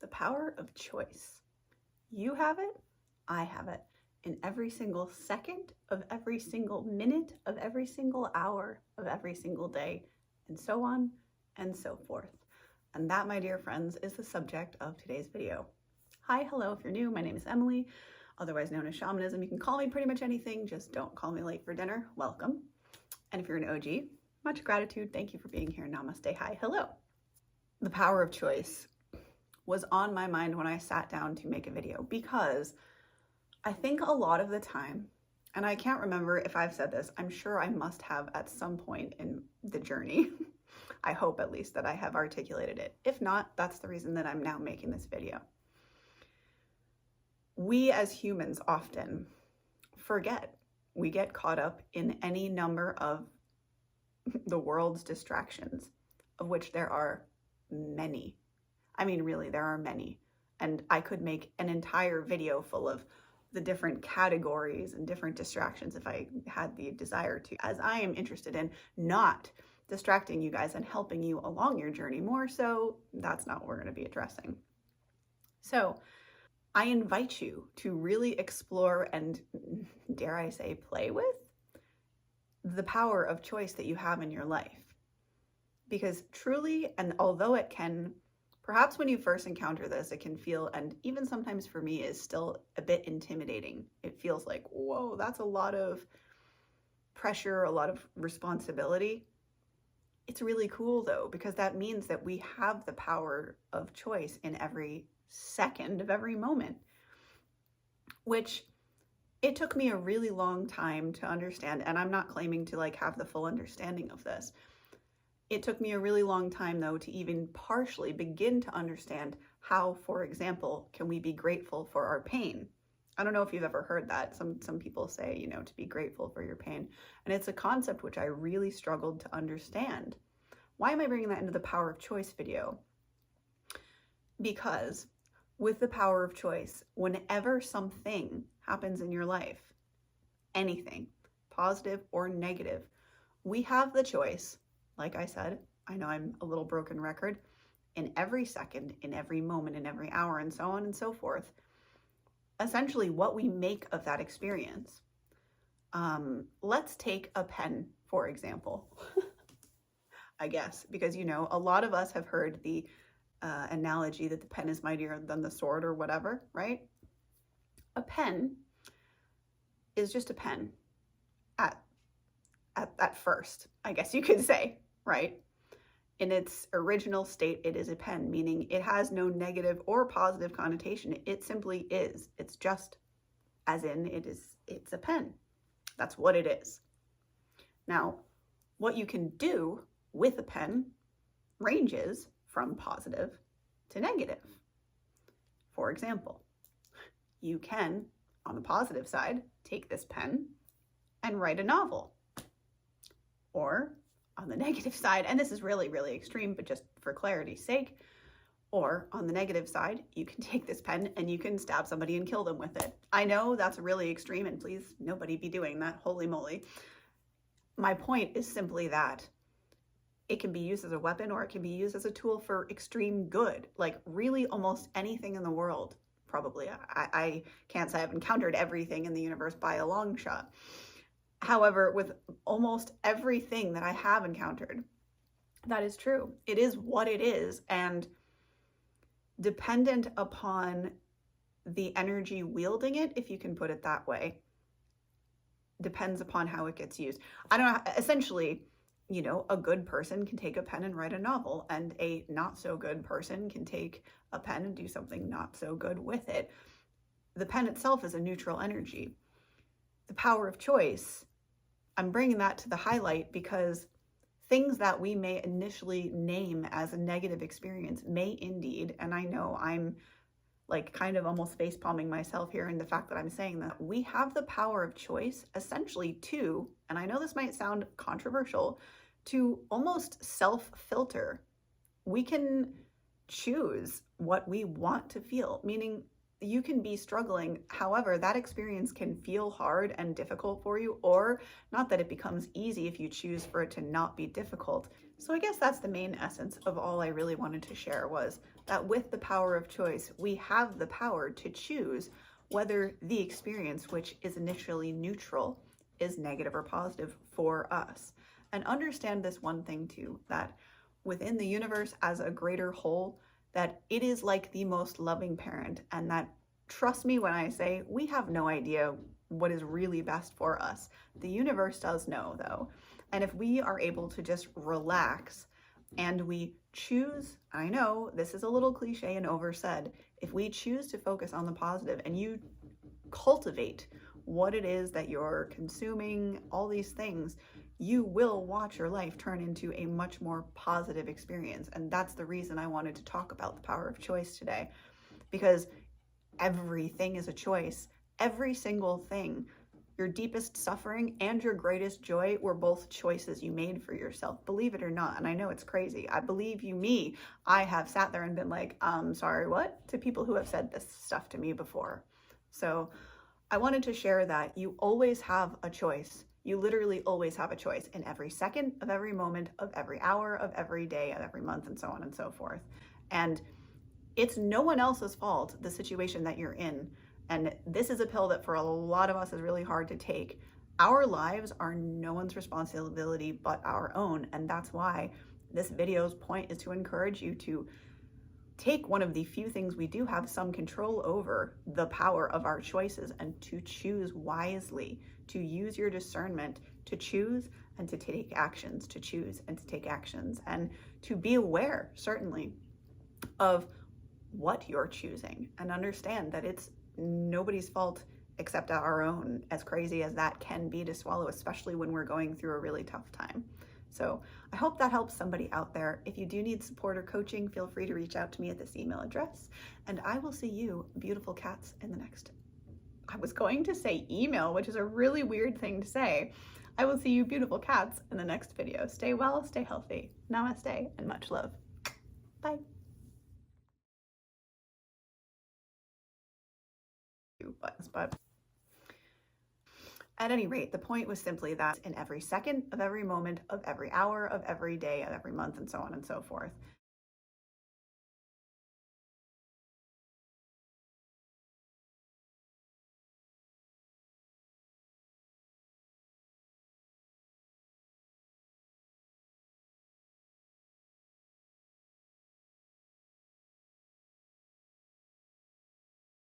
the power of choice. You have it, I have it, in every single second of every single minute of every single hour of every single day, and so on and so forth. And that, my dear friends, is the subject of today's video. Hi, hello, if you're new, my name is Emily, otherwise known as Shamanism. You can call me pretty much anything, just don't call me late for dinner. Welcome. And if you're an OG, much gratitude. Thank you for being here. Namaste. Hi, hello. The power of choice was on my mind when I sat down to make a video, because I think a lot of the time, and I can't remember if I've said this, I'm sure I must have at some point in the journey. I hope at least that I have articulated it. If not, that's the reason that I'm now making this video. We as humans often forget. We get caught up in any number of the world's distractions, of which there are many. I mean, really, there are many. And I could make an entire video full of the different categories and different distractions if I had the desire to, as I am interested in not distracting you guys and helping you along your journey more. So that's not what we're going to be addressing. So I invite you to really explore and, dare I say, play with the power of choice that you have in your life. Because truly, and although it can, perhaps when you first encounter this, it can feel, and even sometimes for me, is still a bit intimidating. It feels like, whoa, that's a lot of pressure, a lot of responsibility. It's really cool though, because that means that we have the power of choice in every second of every moment, which it took me a really long time to understand. And I'm not claiming to like have the full understanding of this. It took me a really long time though to even partially begin to understand how, for example, can we be grateful for our pain? I don't know if you've ever heard that. Some people say, you know, to be grateful for your pain. And it's a concept which I really struggled to understand. Why am I bringing that into the power of choice video? Because with the power of choice, whenever something happens in your life, anything, positive or negative, we have the choice. Like I said, I know I'm a little broken record, in every second, in every moment, in every hour, and so on and so forth, essentially what we make of that experience. Let's take a pen, for example, I guess, because, you know, a lot of us have heard the analogy that the pen is mightier than the sword or whatever, right? A pen is just a pen at first, I guess you could say. Right? In its original state, it is a pen, meaning it has no negative or positive connotation. It simply is. It's just as in it's a pen. That's what it is. Now, what you can do with a pen ranges from positive to negative. For example, you can, on the positive side, take this pen and write a novel. Or on the negative side, and this is really, really extreme, but just for clarity's sake, or on the negative side, you can take this pen and you can stab somebody and kill them with it. I know that's really extreme, and please, nobody be doing that, holy moly. My point is simply that it can be used as a weapon, or it can be used as a tool for extreme good. Like really almost anything in the world, probably. I can't say I've encountered everything in the universe by a long shot. However, with almost everything that I have encountered, that is true. It is what it is, and dependent upon the energy wielding it, if you can put it that way, depends upon how it gets used. I don't know, essentially, you know, a good person can take a pen and write a novel, and a not so good person can take a pen and do something not so good with it. The pen itself is a neutral energy. The power of choice, I'm bringing that to the highlight because things that we may initially name as a negative experience may indeed, and I know I'm like kind of almost face palming myself here in the fact that I'm saying that, we have the power of choice essentially to, and I know this might sound controversial, to almost self-filter. We can choose what we want to feel, meaning you can be struggling. However, that experience can feel hard and difficult for you, or not that it becomes easy if you choose for it to not be difficult. So I guess that's the main essence of all I really wanted to share, was that with the power of choice, we have the power to choose whether the experience, which is initially neutral, is negative or positive for us. And understand this one thing too, that within the universe as a greater whole, that it is like the most loving parent, and that, trust me when I say, we have no idea what is really best for us. The universe does know, though. And if we are able to just relax and we choose, I know this is a little cliche and oversaid, if we choose to focus on the positive and you cultivate what it is that you're consuming, all these things, you will watch your life turn into a much more positive experience. And that's the reason I wanted to talk about the power of choice today, because everything is a choice. Every single thing. Your deepest suffering and your greatest joy were both choices you made for yourself, believe it or not. And I know it's crazy. I believe you me. I have sat there and been like, sorry, what? To people who have said this stuff to me before. So I wanted to share that you always have a choice. You literally always have a choice in every second of every moment of every hour of every day of every month, and so on and so forth. And it's no one else's fault, the situation that you're in. And this is a pill that for a lot of us is really hard to take. Our lives are no one's responsibility but our own. And that's why this video's point is to encourage you to take one of the few things we do have some control over, the power of our choices, and to choose wisely, to use your discernment to choose and to take actions, to choose and to take actions, and to be aware, certainly, of what you're choosing, and understand that it's nobody's fault except our own, as crazy as that can be to swallow, especially when we're going through a really tough time. So I hope that helps somebody out there. If you do need support or coaching, feel free to reach out to me at this email address, and I will see you, beautiful cats, in the next, I was going to say email, which is a really weird thing to say. I will see you, beautiful cats, in the next video. Stay well, stay healthy. Namaste, and much love. Bye. But at any rate, the point was simply that in every second of every moment of every hour of every day of every month, and so on and so forth,